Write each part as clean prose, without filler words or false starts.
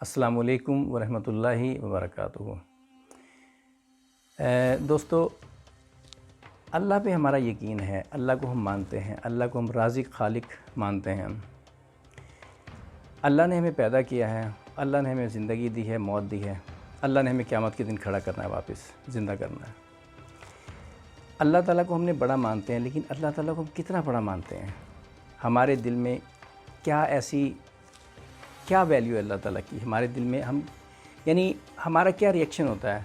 السلام علیکم ورحمۃ اللہ وبرکاتہ۔ دوستو، اللہ پہ ہمارا یقین ہے، اللہ کو ہم مانتے ہیں، اللہ کو ہم رازق خالق مانتے ہیں۔ اللہ نے ہمیں پیدا کیا ہے، اللہ نے ہمیں زندگی دی ہے، موت دی ہے، اللہ نے ہمیں قیامت کے دن کھڑا کرنا ہے، واپس زندہ کرنا ہے۔ اللہ تعالیٰ کو ہم نے بڑا مانتے ہیں، لیکن اللہ تعالیٰ کو ہم کتنا بڑا مانتے ہیں؟ ہمارے دل میں کیا ویلیو ہے اللہ تعالیٰ کی؟ ہمارے دل میں ہمارا کیا ریئیکشن ہوتا ہے؟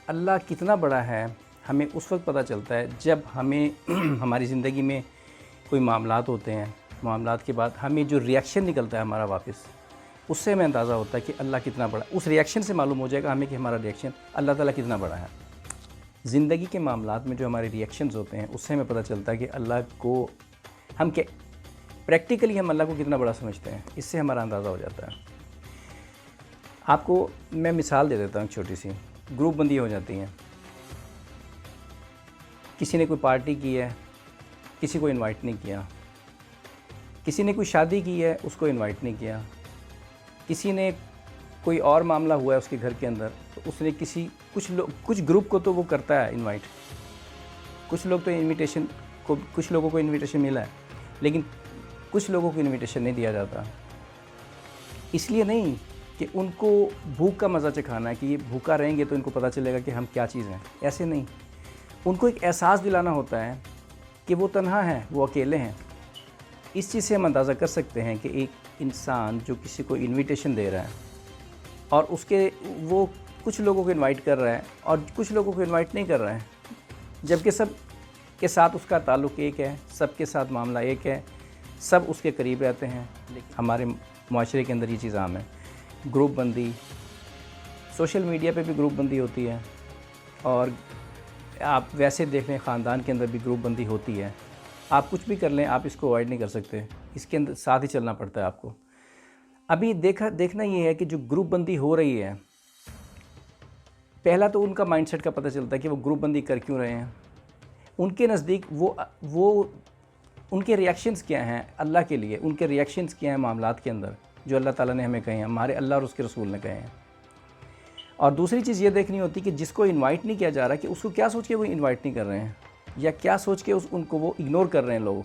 اللہ کتنا بڑا ہے ہمیں اس وقت پتہ چلتا ہے جب ہمیں ہماری زندگی میں کوئی معاملات ہوتے ہیں، معاملات کے بعد ہمیں جو ریئیکشن نکلتا ہے ہمارا واپس، اس سے ہمیں اندازہ ہوتا ہے کہ اللہ کتنا بڑا ہے۔ اس ریئیکشن سے معلوم ہو جائے گا ہمیں کہ ہمارا ریئیکشن اللہ تعالیٰ کتنا بڑا ہے۔ زندگی کے معاملات میں جو ہمارے ریئیکشنز ہوتے ہیں، اس سے ہمیں پتہ چلتا ہے کہ اللہ کو پریکٹیکلی ہم اللہ کو کتنا بڑا سمجھتے ہیں، اس سے ہمارا اندازہ ہو جاتا ہے۔ آپ کو میں مثال دے دیتا ہوں چھوٹی سی۔ گروپ بندی ہو جاتی ہیں، کسی نے کوئی پارٹی کی ہے، کسی کو انوائٹ نہیں کیا، کسی نے کوئی شادی کی ہے، اس کو انوائٹ نہیں کیا، کسی نے کوئی اور معاملہ ہوا ہے اس کے گھر کے اندر، تو اس نے کچھ گروپ کو تو وہ کرتا ہے انوائٹ، کچھ لوگوں کو انویٹیشن ملا ہے، لیکن کچھ لوگوں کو انویٹیشن نہیں دیا جاتا۔ اس لیے نہیں کہ ان کو بھوک کا مزہ چکھانا ہے کہ یہ بھوکا رہیں گے تو ان کو پتہ چلے گا کہ ہم کیا چیز ہیں، ایسے نہیں۔ ان کو ایک احساس دلانا ہوتا ہے کہ وہ تنہا ہیں، وہ اکیلے ہیں۔ اس چیز سے ہم اندازہ کر سکتے ہیں کہ ایک انسان جو کسی کو انویٹیشن دے رہا ہے اور وہ کچھ لوگوں کو انوائٹ کر رہا ہے اور کچھ لوگوں کو انوائٹ نہیں کر رہا ہے، جبکہ سب کے ساتھ اس کا تعلق ایک ہے، سب کے ساتھ معاملہ ایک ہے، سب اس کے قریب رہتے ہیں، لیکن ہمارے معاشرے کے اندر یہ چیز عام ہے۔ گروپ بندی، سوشل میڈیا پہ بھی گروپ بندی ہوتی ہے، اور آپ ویسے دیکھ لیں خاندان کے اندر بھی گروپ بندی ہوتی ہے۔ آپ کچھ بھی کر لیں، آپ اس کو اوائڈ نہیں کر سکتے، اس کے اندر ساتھ ہی چلنا پڑتا ہے آپ کو۔ ابھی دیکھنا یہ ہے کہ جو گروپ بندی ہو رہی ہے، پہلا تو ان کا مائنڈ سیٹ کا پتہ چلتا ہے کہ وہ گروپ بندی کر کیوں رہے ہیں۔ ان کے نزدیک وہ ان کے ریئیکشنز کیا ہیں اللہ کے لیے، ان کے ریئیکشنز کیا ہیں معاملات کے اندر جو اللہ تعالیٰ نے ہمیں کہے ہیں، ہمارے اللہ اور اس کے رسول نے کہے ہیں۔ اور دوسری چیز یہ دیکھنی ہوتی کہ جس کو انوائٹ نہیں کیا جا رہا کہ اس کو کیا سوچ کے وہ انوائٹ نہیں کر رہے ہیں، یا کیا سوچ کے ان کو وہ اگنور کر رہے ہیں، لوگ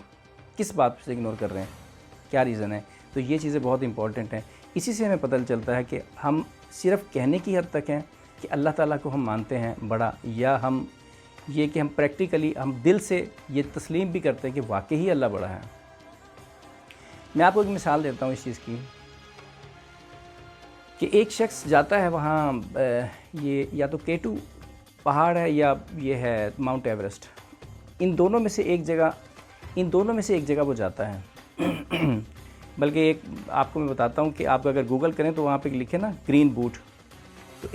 کس بات سے اگنور کر رہے ہیں، کیا ریزن ہے۔ تو یہ چیزیں بہت امپورٹنٹ ہیں۔ اسی سے ہمیں پتہ چلتا ہے کہ ہم صرف کہنے کی حد تک ہیں کہ اللہ تعالیٰ کو ہم مانتے ہیں بڑا، یا کہ ہم پریکٹیکلی ہم دل سے یہ تسلیم بھی کرتے ہیں کہ واقعی اللہ بڑا ہے۔ میں آپ کو ایک مثال دیتا ہوں اس چیز کی کہ ایک شخص جاتا ہے وہاں، یہ یا تو K2 پہاڑ ہے یا یہ ہے ماؤنٹ ایوریسٹ، ان دونوں میں سے ایک جگہ وہ جاتا ہے۔ بلکہ ایک آپ کو میں بتاتا ہوں کہ آپ اگر گوگل کریں تو وہاں پہ لکھیں نا گرین بوٹ، تو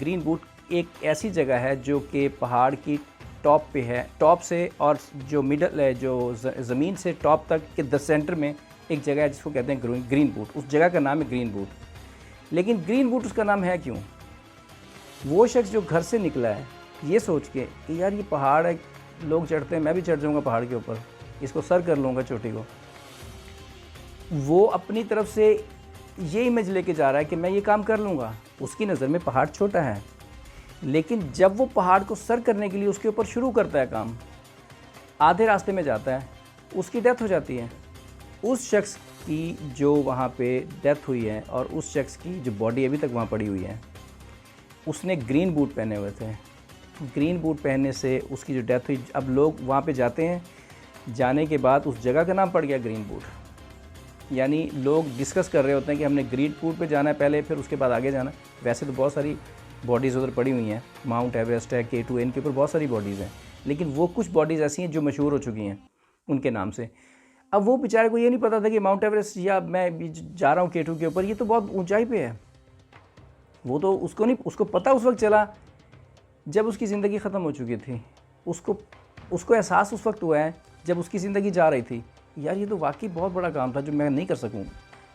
گرین بوٹ ایک ایسی جگہ ہے جو کہ پہاڑ کی ٹاپ پہ ہے، ٹاپ سے اور جو مڈل ہے، جو زمین سے ٹاپ تک کے سینٹر میں ایک جگہ ہے جس کو کہتے ہیں گرین بوٹ۔ اس جگہ کا نام ہے گرین بوٹ۔ لیکن گرین بوٹ اس کا نام ہے کیوں؟ وہ شخص جو گھر سے نکلا ہے یہ سوچ کے کہ یار یہ پہاڑ ہے، لوگ چڑھتے ہیں، میں بھی چڑھ جاؤں گا پہاڑ کے اوپر، اس کو سر کر لوں گا چوٹی کو، وہ اپنی طرف سے یہ امیج لے کے جا رہا ہے کہ میں یہ کام کر لوں گا۔ اس کی نظر میں پہاڑ چھوٹا ہے، لیکن جب وہ پہاڑ کو سر کرنے کے لیے اس کے اوپر شروع کرتا ہے کام، آدھے راستے میں جاتا ہے، اس کی ڈیتھ ہو جاتی ہے۔ اس شخص کی جو وہاں پہ ڈیتھ ہوئی ہے اور اس شخص کی جو باڈی ابھی تک وہاں پڑی ہوئی ہے، اس نے گرین بوٹ پہنے ہوئے تھے۔ گرین بوٹ پہننے سے اس کی جو ڈیتھ ہوئی، اب لوگ وہاں پہ جاتے ہیں، جانے کے بعد اس جگہ کا نام پڑ گیا گرین بوٹ۔ یعنی لوگ ڈسکس کر رہے ہوتے ہیں کہ ہم نے گرین بوٹ پہ جانا ہے پہلے، پھر اس کے بعد آگے جانا ہے۔ ویسے تو بہت ساری باڈیز ادھر پڑی ہوئی ہیں، ماؤنٹ ایوریسٹ ہے، K2 ان کے اوپر بہت ساری باڈیز ہیں، لیکن وہ کچھ باڈیز ایسی ہیں جو مشہور ہو چکی ہیں ان کے نام سے۔ اب وہ بیچارے کو یہ نہیں پتا تھا کہ ماؤنٹ ایوریسٹ یا میں جا رہا ہوں K2 کے اوپر، یہ تو بہت اونچائی پہ ہے۔ وہ تو اس کو پتہ اس وقت چلا جب اس کی زندگی ختم ہو چکی تھی۔ اس کو احساس اس وقت ہوا ہے جب اس کی زندگی جا رہی تھی، یار یہ تو واقعی بہت بڑا کام تھا جو میں نہیں کر سکوں،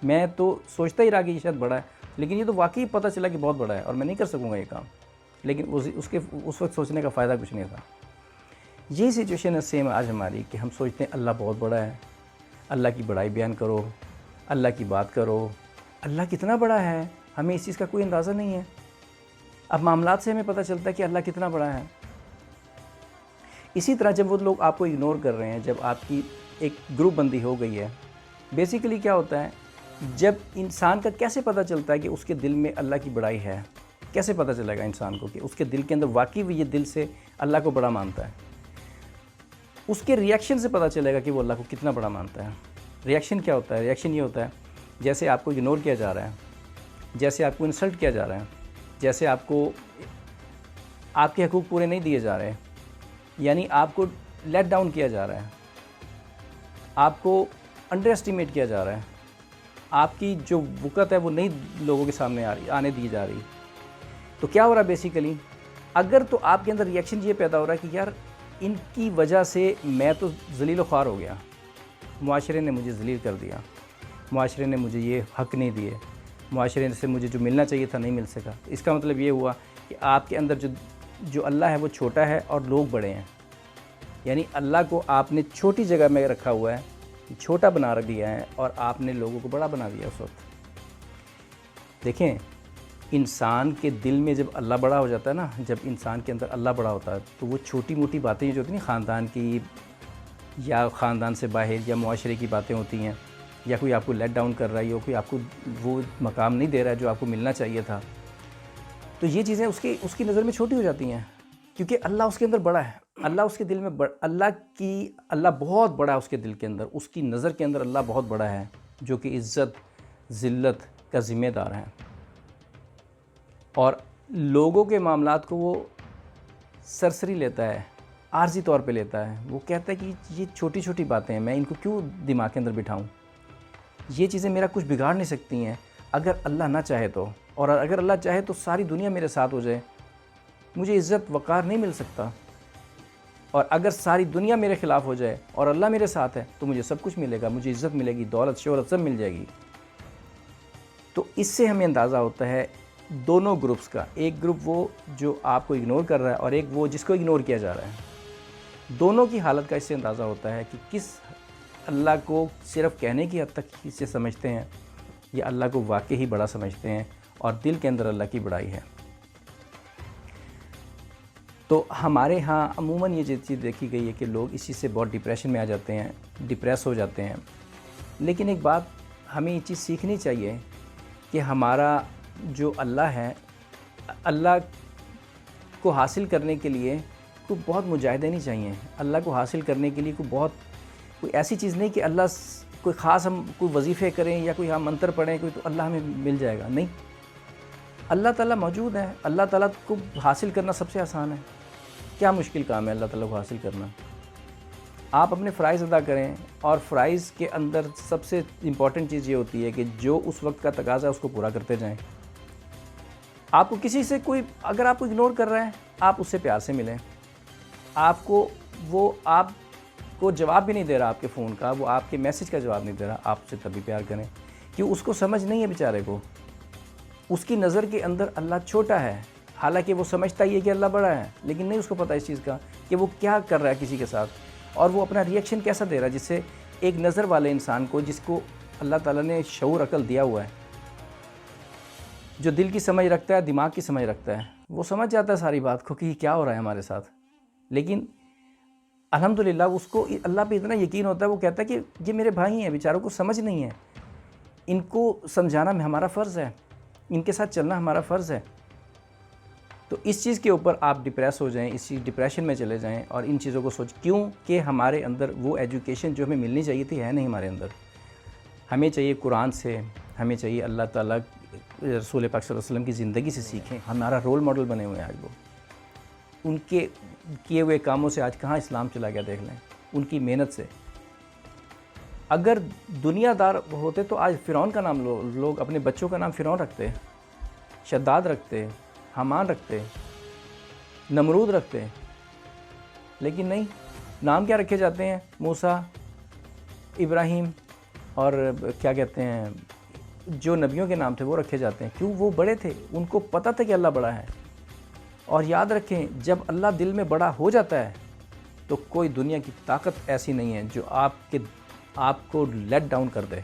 میں تو سوچتا ہی رہا کہ یہ شاید بڑا ہے، لیکن یہ تو واقعی پتہ چلا کہ بہت بڑا ہے اور میں نہیں کر سکوں گا یہ کام۔ لیکن اس وقت سوچنے کا فائدہ کچھ نہیں تھا۔ یہی سچویشن ہے سیم آج ہماری، کہ ہم سوچتے ہیں اللہ بہت بڑا ہے، اللہ کی بڑائی بیان کرو، اللہ کی بات کرو، اللہ کتنا بڑا ہے، ہمیں اس چیز کا کوئی اندازہ نہیں ہے۔ اب معاملات سے ہمیں پتہ چلتا ہے کہ اللہ کتنا بڑا ہے۔ اسی طرح جب وہ لوگ آپ کو اگنور کر رہے ہیں، جب آپ کی ایک گروپ بندی ہو گئی ہے، بیسیکلی کیا ہوتا ہے، جب انسان کا کیسے پتہ چلتا ہے کہ اس کے دل میں اللہ کی بڑائی ہے؟ کیسے پتہ چلے گا انسان کو کہ اس کے دل کے اندر واقعی وہ یہ دل سے اللہ کو بڑا مانتا ہے؟ اس کے ریئیکشن سے پتہ چلے گا کہ وہ اللہ کو کتنا بڑا مانتا ہے۔ ریئیکشن کیا ہوتا ہے؟ ریئیکشن یہ ہوتا ہے جیسے آپ کو اگنور کیا جا رہا ہے، جیسے آپ کو انسلٹ کیا جا رہا ہے، جیسے آپ کو آپ کے حقوق پورے نہیں دیے جا رہے، یعنی آپ کو لیٹ ڈاؤن کیا جا رہا ہے، آپ کو انڈر اسٹیمیٹ کیا جا رہا ہے، آپ کی جو وقت ہے وہ نہیں لوگوں کے سامنے آنے دی جا رہی۔ تو کیا ہو رہا ہے بیسیکلی؟ اگر تو آپ کے اندر ریئیکشن یہ پیدا ہو رہا ہے کہ یار ان کی وجہ سے میں تو ذلیل و خوار ہو گیا، معاشرے نے مجھے ذلیل کر دیا، معاشرے نے مجھے یہ حق نہیں دیے، معاشرے سے مجھے جو ملنا چاہیے تھا نہیں مل سکا۔ اس کا مطلب یہ ہوا کہ آپ کے اندر جو اللہ ہے وہ چھوٹا ہے اور لوگ بڑے ہیں، یعنی اللہ کو آپ نے چھوٹی جگہ میں رکھا ہوا ہے، چھوٹا بنا دیا ہے، اور آپ نے لوگوں کو بڑا بنا دیا اس وقت۔ دیکھیں، انسان کے دل میں جب اللہ بڑا ہو جاتا ہے نا، جب انسان کے اندر اللہ بڑا ہوتا ہے تو وہ چھوٹی موٹی باتیں جو ہوتی ہیں نا، خاندان کی یا خاندان سے باہر یا معاشرے کی باتیں ہوتی ہیں، یا کوئی آپ کو لیٹ ڈاؤن کر رہا ہے، یا کوئی آپ کو وہ مقام نہیں دے رہا ہے جو آپ کو ملنا چاہیے تھا، تو یہ چیزیں اس کی نظر میں چھوٹی ہو جاتی ہیں، کیونکہ اللہ اس کے اندر بڑا ہے، اللہ اس کے دل میں اللہ بہت بڑا ہے اس کے دل کے اندر، اس کی نظر کے اندر اللہ بہت بڑا ہے، جو کہ عزت ذلت کا ذمہ دار ہے، اور لوگوں کے معاملات کو وہ سرسری لیتا ہے، عارضی طور پہ لیتا ہے۔ وہ کہتا ہے کہ یہ چھوٹی چھوٹی باتیں ہیں، میں ان کو کیوں دماغ کے اندر بٹھاؤں، یہ چیزیں میرا کچھ بگاڑ نہیں سکتی ہیں اگر اللہ نہ چاہے تو، اور اگر اللہ چاہے تو ساری دنیا میرے ساتھ ہو جائے، مجھے عزت وقار نہیں مل سکتا، اور اگر ساری دنیا میرے خلاف ہو جائے اور اللہ میرے ساتھ ہے تو مجھے سب کچھ ملے گا، مجھے عزت ملے گی، دولت شہرت سب مل جائے گی۔ تو اس سے ہمیں اندازہ ہوتا ہے دونوں گروپس کا، ایک گروپ وہ جو آپ کو اگنور کر رہا ہے اور ایک وہ جس کو اگنور کیا جا رہا ہے، دونوں کی حالت کا اس سے اندازہ ہوتا ہے کہ کس اللہ کو صرف کہنے کی حد تک اسے سمجھتے ہیں، یا اللہ کو واقعی بڑا سمجھتے ہیں اور دل کے اندر اللہ کی بڑائی ہے۔ تو ہمارے ہاں عموماً یہ چیز دیکھی گئی ہے کہ لوگ اس چیز سے بہت ڈپریشن میں آ جاتے ہیں، ڈپریس ہو جاتے ہیں، لیکن ایک بات ہمیں یہ چیز سیکھنی چاہیے کہ ہمارا جو اللہ ہے، اللہ کو حاصل کرنے کے لیے کوئی بہت مجاہدے نہیں چاہیے، اللہ کو حاصل کرنے کے لیے کوئی ایسی چیز نہیں کہ اللہ کوئی خاص ہم کوئی وظیفے کریں یا کوئی ہم منتر پڑھیں کوئی تو اللہ ہمیں مل جائے گا، نہیں، اللہ تعالیٰ موجود ہے، اللہ تعالیٰ کو حاصل کرنا سب سے آسان ہے۔ کیا مشکل کام ہے اللہ تعالیٰ کو حاصل کرنا؟ آپ اپنے فرائض ادا کریں، اور فرائض کے اندر سب سے امپورٹنٹ چیز یہ ہوتی ہے کہ جو اس وقت کا تقاضا ہے اس کو پورا کرتے جائیں۔ آپ کو کسی سے اگر آپ کو اگنور کر رہا ہے، آپ اس سے پیار سے ملیں، آپ کو جواب بھی نہیں دے رہا آپ کے فون کا، وہ آپ کے میسج کا جواب نہیں دے رہا، آپ سے تب بھی پیار کریں، کیوں اس کو سمجھ نہیں ہے بیچارے کو، اس کی نظر کے اندر اللہ چھوٹا ہے، حالانکہ وہ سمجھتا ہی ہے کہ اللہ بڑا ہے، لیکن نہیں اس کو پتہ اس چیز کا کہ وہ کیا کر رہا ہے کسی کے ساتھ، اور وہ اپنا ریئیکشن کیسا دے رہا ہے، جس سے ایک نظر والے انسان کو، جس کو اللہ تعالیٰ نے شعور عقل دیا ہوا ہے، جو دل کی سمجھ رکھتا ہے، دماغ کی سمجھ رکھتا ہے، وہ سمجھ جاتا ہے ساری بات کو کہ یہ کیا ہو رہا ہے ہمارے ساتھ، لیکن الحمدللہ اس کو اللہ پہ اتنا یقین ہوتا ہے، وہ کہتا ہے کہ یہ میرے بھائی ہیں، بیچاروں کو سمجھ نہیں ہے، ان کو سمجھانا ہمارا فرض ہے، ان کے ساتھ چلنا ہمارا فرض ہے۔ تو اس چیز کے اوپر آپ ڈپریس ہو جائیں، اس چیز ڈپریشن میں چلے جائیں، اور ان چیزوں کو کیوں کہ ہمارے اندر وہ ایجوکیشن جو ہمیں ملنی چاہیے تھی ہے نہیں ہمارے اندر۔ ہمیں چاہیے قرآن سے، ہمیں چاہیے اللہ تعالیٰ رسول پاک صلی اللہ علیہ وسلم کی زندگی سے سیکھیں، ہمارا رول ماڈل بنے ہوئے ہیں آج وہ، ان کے کیے ہوئے کاموں سے آج کہاں اسلام چلا گیا دیکھ لیں، ان کی محنت سے۔ اگر دنیا دار ہوتے تو آج فرعون کا نام لوگ اپنے بچوں کا نام فرعون رکھتے، شداد رکھتے، حامان رکھتے، نمرود رکھتے، لیکن نہیں، نام کیا رکھے جاتے ہیں؟ موسیٰ، ابراہیم، اور کیا کہتے ہیں جو نبیوں کے نام تھے وہ رکھے جاتے ہیں، کیوں؟ وہ بڑے تھے، ان کو پتہ تھا کہ اللہ بڑا ہے۔ اور یاد رکھیں، جب اللہ دل میں بڑا ہو جاتا ہے تو کوئی دنیا کی طاقت ایسی نہیں ہے جو آپ کو لیٹ ڈاؤن کر دے،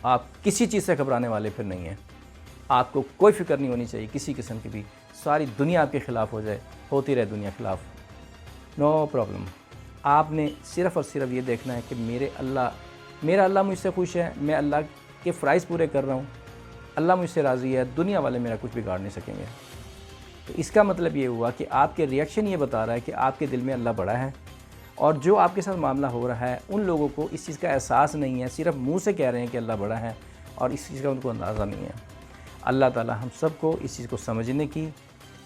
آپ کسی چیز سے گھبرانے والے پھر نہیں ہیں۔ آپ کو کوئی فکر نہیں ہونی چاہیے کسی قسم کی بھی، ساری دنیا آپ کے خلاف ہو جائے، ہوتی رہے دنیا خلاف، نو پرابلم۔ آپ نے صرف اور صرف یہ دیکھنا ہے کہ میرا اللہ مجھ سے خوش ہے، میں اللہ کے فرائض پورے کر رہا ہوں، اللہ مجھ سے راضی ہے، دنیا والے میرا کچھ بگاڑ نہیں سکیں گے۔ تو اس کا مطلب یہ ہوا کہ آپ کے ریئیکشن یہ بتا رہا ہے کہ آپ کے دل میں اللہ بڑا ہے، اور جو آپ کے ساتھ معاملہ ہو رہا ہے ان لوگوں کو اس چیز کا احساس نہیں ہے، صرف منہ سے کہہ رہے ہیں کہ اللہ بڑا ہے اور اس چیز کا ان کو اندازہ نہیں ہے۔ اللہ تعالی ہم سب کو اس چیز کو سمجھنے کی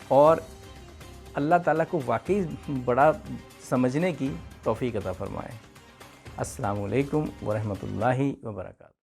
اور اللہ تعالیٰ کو واقعی بڑا سمجھنے کی توفیق عطا فرمائے۔ السلام علیکم ورحمۃ اللہ وبرکاتہ۔